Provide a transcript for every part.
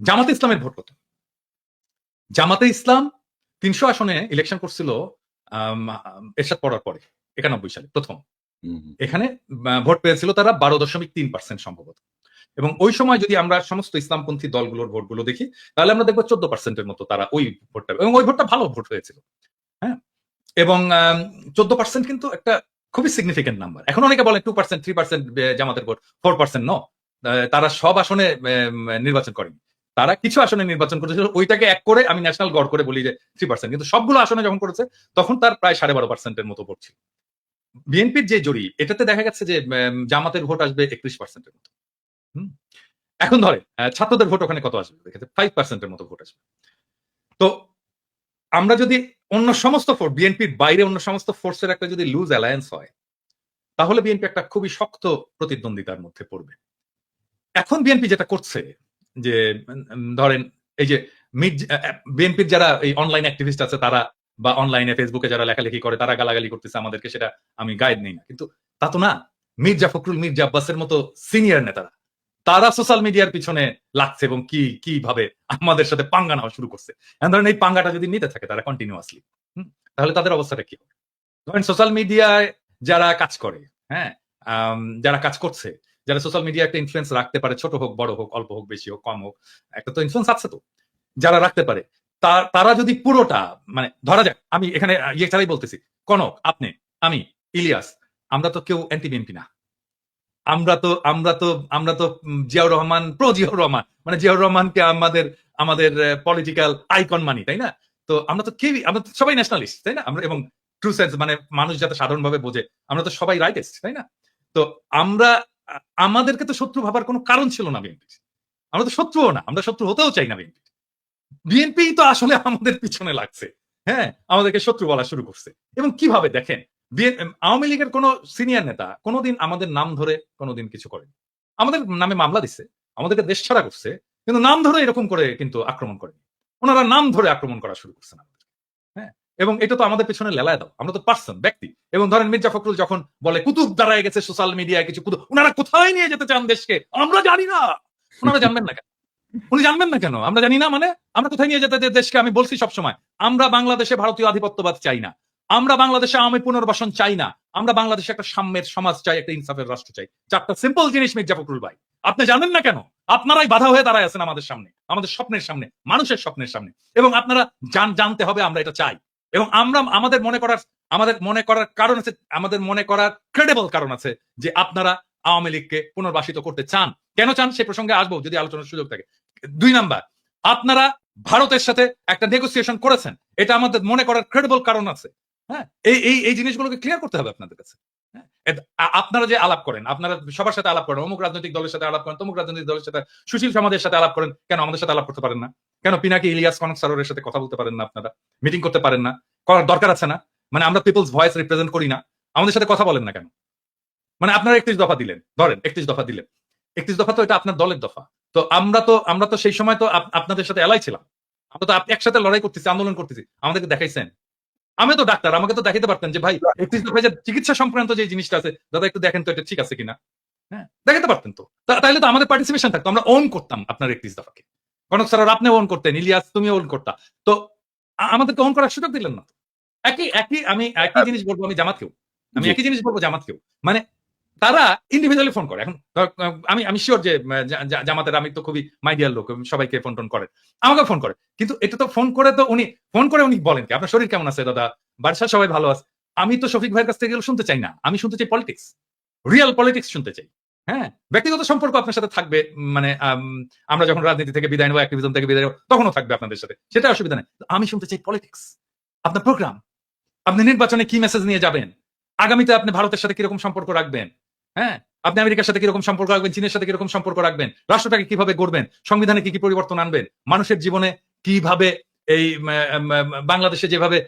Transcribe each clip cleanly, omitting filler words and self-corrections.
জামাতে ইসলামের ভোট কত? জামাতে ইসলাম ৩০০ আসনে ইলেকশন করছিল এরশাদ পড়ার পরে ৯১ সালে প্রথম। এখানে ভোট পেয়েছিল তারা ১২.৩% সম্ভবত। এবং ওই সময় যদি আমরা সমস্ত ইসলামপন্থী দলগুলোর ভোটগুলো দেখি, তাহলে আমরা দেখবো 14% এর মতো তারা ওই ভোটটা, এবং ওই ভোটটা ভালো ভোট হয়েছিল। হ্যাঁ, এবং 14% কিন্তু একটা খুবই সিগনিফিকেন্ট নাম্বার। এখন অনেকে বলেন 2%, 3% জামাতের ভোট, 4% নো। তারা সব আসনে নির্বাচন করেনি। তারা কিছু আসনে নির্বাচন করেছিল, ওইটাকে এক করে আমি ন্যাশনাল গড় করে বলি যে 3%, কিন্তু সবগুলো আসনে যখন করেছে তখন তার প্রায় 12.5% এর মতো ভোট ছিল। বিএনপির যে জরিপ, এটাতে দেখা গেছে যে জামাতের ভোট আসবে 31% এর মতো। এখন ধরে ছাত্রদের ভোট ওখানে কত আসবে? 5% এর মতো ভোট আসবে। তো আমরা যদি অন্য সমস্ত ফোর্স, বিএনপির বাইরে অন্য সমস্ত ফোর্সের একটা যদি লুজ অ্যালায়েন্স হয়, তাহলে বিএনপি একটা খুবই শক্ত প্রতিদ্বন্দ্বিতার মধ্যে পড়বে। এখন বিএনপি যেটা করছে যে ধরেন এই যে বিএনপির যারা এই অনলাইন অ্যাক্টিভিস্ট আছে তারা, বা অনলাইনে ফেসবুকে যারা লেখালেখি করে তারা গালাগালি করতেছে আমাদেরকে, সেটা আমি গাইড নেই না, কিন্তু তা তো না। মির্জা ফখরুল, মির্জা আব্বাসের মতো সিনিয়র নেতারা তারা সোশ্যাল মিডিয়ার পিছনে লাগছে এবং কিভাবে আমাদের সাথে পাঙ্গা নেওয়া শুরু করছে। ধরেন এই পাঙ্গাটা যদি নিতে থাকে তারা কন্টিনিউয়াসলি, তাহলে তাদের অবস্থাটা কি হবে? ধরেন সোশ্যাল মিডিয়ায় যারা কাজ করে, হ্যাঁ, যারা কাজ করছে, যারা সোশ্যাল মিডিয়া একটা ইনফ্লুয়েন্স রাখতে পারে, ছোট হোক বড় হোক, অল্প হোক বেশি হোক কম হোক, একটা তো ইনফ্লুয়েন্স আছে। তো যারা রাখতে পারে তারা যদি পুরোটা, মানে ধরা যাক, আমি এখানে ইয়ে ছাড়াই বলতেছি, কনক, আপনি, আমি, ইলিয়াস, আমরা তো কেউ অ্যান্টি বিএনপি না। আমরা তো আমরা তো আমরা তো জিয়াউর রহমান, প্রো জিয়াউর রহমান, মানে জিয়াউর রহমানকে আমাদের আমাদের পলিটিক্যাল আইকন মানি, তাই না? তো আমরা তো কেউই, আমরা তো সবাই ন্যাশনালিস্ট, তাই না? আমরা, এবং ট্রু সেন্স মানে মানুষ যাতে সাধারণভাবে বোঝে, আমরা তো সবাই রাইটিস্ট, তাই না? তো আমরা, আমাদেরকে তো শত্রু ভাবার কোনো কারণ ছিল না বিএনপি। আমরা তো শত্রুও না, আমরা শত্রু হতেও চাই না বিএনপি। বিএনপি তো আসলে আমাদের পিছনে লাগছে, হ্যাঁ, আমাদেরকে শত্রু বলা শুরু করছে। এবং কিভাবে দেখেন, আওয়ামী লীগের কোন সিনিয়র নেতা কোনোদিন আমাদের নাম ধরে কোনোদিন কিছু করেনি। আমাদের নামে মামলা দিচ্ছে, আমাদেরকে দেশ ছাড়া করছে, কিন্তু নাম ধরে এরকম করে কিন্তু আক্রমণ করেনি। ওনারা নাম ধরে আক্রমণ করা শুরু করছেন আমাদের, হ্যাঁ। এবং এটা তো আমাদের পেছনে লেলায় দাও, আমরা তো পার্সন, ব্যক্তি। এবং ধরেন মির্জা ফখরুল যখন বলে কুতুব দাঁড়ায় গেছে সোশ্যাল মিডিয়ায় কিছু কুতুব, ওনারা কোথায় নিয়ে যেতে চান দেশকে আমরা জানি না। ওনারা জানবেন না কেন? উনি জানবেন না কেন? আমরা জানি না মানে? আমরা কোথায় নিয়ে যেতে দেশকে? আমি বলছি সবসময়, আমরা বাংলাদেশে ভারতীয় আধিপত্যবাদ চাই না। আমরা বাংলাদেশে আওয়ামী পুনর্বাসন চাই না। আমরা বাংলাদেশে একটা সাম্যের সমাজ চাই, একটা ইনসাফের রাষ্ট্র চাই। 4টা সিম্পল জিনিস মির্জা ফখরুল ভাই। আপনি জানেন না কেন? আপনারাই বাধা হয়ে দাঁড়ায় আছেন আমাদের সামনে, আমাদের স্বপ্নের সামনে, মানুষের স্বপ্নের সামনে। এবং আপনারা জানতে হবে আমরা এটা চাই। এবং আমরা আমাদের মনে করার কারণ আছে, আমাদের মনে করার ক্রেডিবল কারণ আছে যে আপনারা আওয়ামী লীগকে পুনর্বাসিত করতে চান। কেন চান সে প্রসঙ্গে আসবো যদি আলোচনার সুযোগ থাকে। 2 নাম্বার, আপনারা ভারতের সাথে একটা নেগোসিয়েশন করেছেন, এটা আমাদের মনে করার ক্রেডিবল কারণ আছে। হ্যাঁ, এই জিনিসগুলোকে ক্লিয়ার করতে হবে আপনাদের কাছে। হ্যাঁ, আপনারা যে আলাপ করেন, আপনারা সবার সাথে আলাপ করেন, অমুক রাজনৈতিক দলের সাথে আলাপ করেন, তমুক রাজনৈতিক দলের সাথে, সুশীল সমাজের সাথে আলাপ করেন, কেন আমাদের সাথে আলাপ করতে পারেন না? কেন পিনাকি, ইলিয়াস, কনক সারোরের সাথে কথা বলতে পারেন না? আপনারা মিটিং করতে পারেন না? করার দরকার আছে না? মানে আমরা পিপলস ভয়েস রিপ্রেজেন্ট করি না? আমাদের সাথে কথা বলেন না কেন? মানে আপনারা 31 দফা দিলেন, ধরেন 31 দফা দিলেন, 31 দফা তো এটা আপনার দলের দফা। তো আমরা তো সেই সময় তো আপনাদের সাথে এলাই ছিলাম। আমরা তো একসাথে লড়াই করতেছি, আন্দোলন করতেছি। আমাদেরকে দেখাইছেন। আমি তো ডাক্তার, আমাকে তো দেখাইতে পারতেন যে ভাই 31 দফায় যে চিকিৎসা সংক্রান্ত যে জিনিসটা আছে, দাদা একটু দেখেন তো এটা ঠিক আছে কিনা। হ্যাঁ, দেখাইতে পারতেন তো। তাইলে তো আমাদের পার্টিসিপেশন থাকতো, আমরা ওন করতাম আপনার 31 দফাকে। কনক স্যার আপনি ওন করতেন, ইলিয়াস তুমি ওন করতা। তো আমাদেরকে ওন করার সুযোগ দিলেন না। আমি একই জিনিস বলবো আমি জামাতকেও। আমি জি। একই জিনিস বলবো জামাতকেও। মানে তারা ইন্ডিভিজুয়ালি ফোন করে। এখন আমি সিওর যে জামাতের, আমি তো খুবই মাই ডিয়ার লোক, সবাইকে ফোন টোন করে, আমাকে ফোন করে। কিন্তু এটা তো ফোন করে তো উনি বলেন কি আপনার শরীর কেমন আছে দাদা, বাসায় সবাই ভালো আছে? আমি তো শফিক ভাইয়ের কাছ থেকে এগুলো শুনতে চাই না। আমি শুনতে চাই পলিটিক্স, রিয়েল পলিটিক্স শুনতে চাই। হ্যাঁ, ব্যক্তিগত সম্পর্ক আপনার সাথে থাকবে, মানে আমরা যখন রাজনীতি থেকে বিদায় নেবো, অ্যাক্টিভিজম থেকে বিদায় নেবো, তখনও থাকবে আপনাদের সাথে, সেটা অসুবিধা নেই। আমি শুনতে চাই পলিটিক্স, আপনার প্রোগ্রাম, আপনি নির্বাচনে কি মেসেজ নিয়ে যাবেন, আগামীতে আপনি ভারতের সাথে কিরকম সম্পর্ক রাখবেন, হ্যাঁ, আপনি আমেরিকার সাথে কিরকম সম্পর্ক রাখবেন, চীনের সাথে কিরকম সম্পর্ক রাখবেন, রাষ্ট্রটাকে কিভাবে গড়বেন, সংবিধানে কি কি পরিবর্তন আনবেন, মানুষের জীবনে কিভাবে এই বাংলাদেশে যেভাবে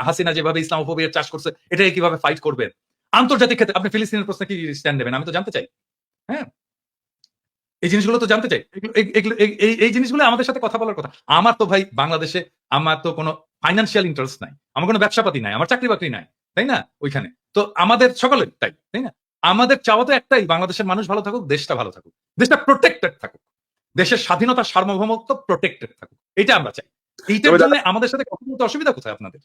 হাসিনা যেভাবে ইসলামোফোবিয়ার চাষ করছে এটাকে কিভাবে ফাইট করবেন, আন্তর্জাতিক ক্ষেত্রে আপনি ফিলিস্তিনের প্রশ্নে কি স্ট্যান্ড নেবেন, আমি তো জানতে চাই। হ্যাঁ, এই জিনিসগুলো তো জানতে চাই। এই জিনিসগুলো আমাদের সাথে কথা বলার কথা। আমার তো ভাই বাংলাদেশে আমার তো কোনো ফাইন্যান্সিয়াল ইন্টারেস্ট নাই, আমার কোনো ব্যবসাপাতি নাই, আমার চাকরি বাকরি নাই, তাই না? ওইখানে তো আমাদের সকলের তাই না? আমাদের চাওয়া তো একটাই, বাংলাদেশের মানুষ ভালো থাকুক, দেশটা ভালো থাকুক, দেশটা প্রোটেক্টেড থাকুক। দেশের স্বাধীনতা সার্বভৌমত্ব প্রোটেক্টেড থাকুক, এটা আমরা চাই। এইটার জন্য আমাদের সাথে কথা বলতে অসুবিধা কোথায় আপনাদের?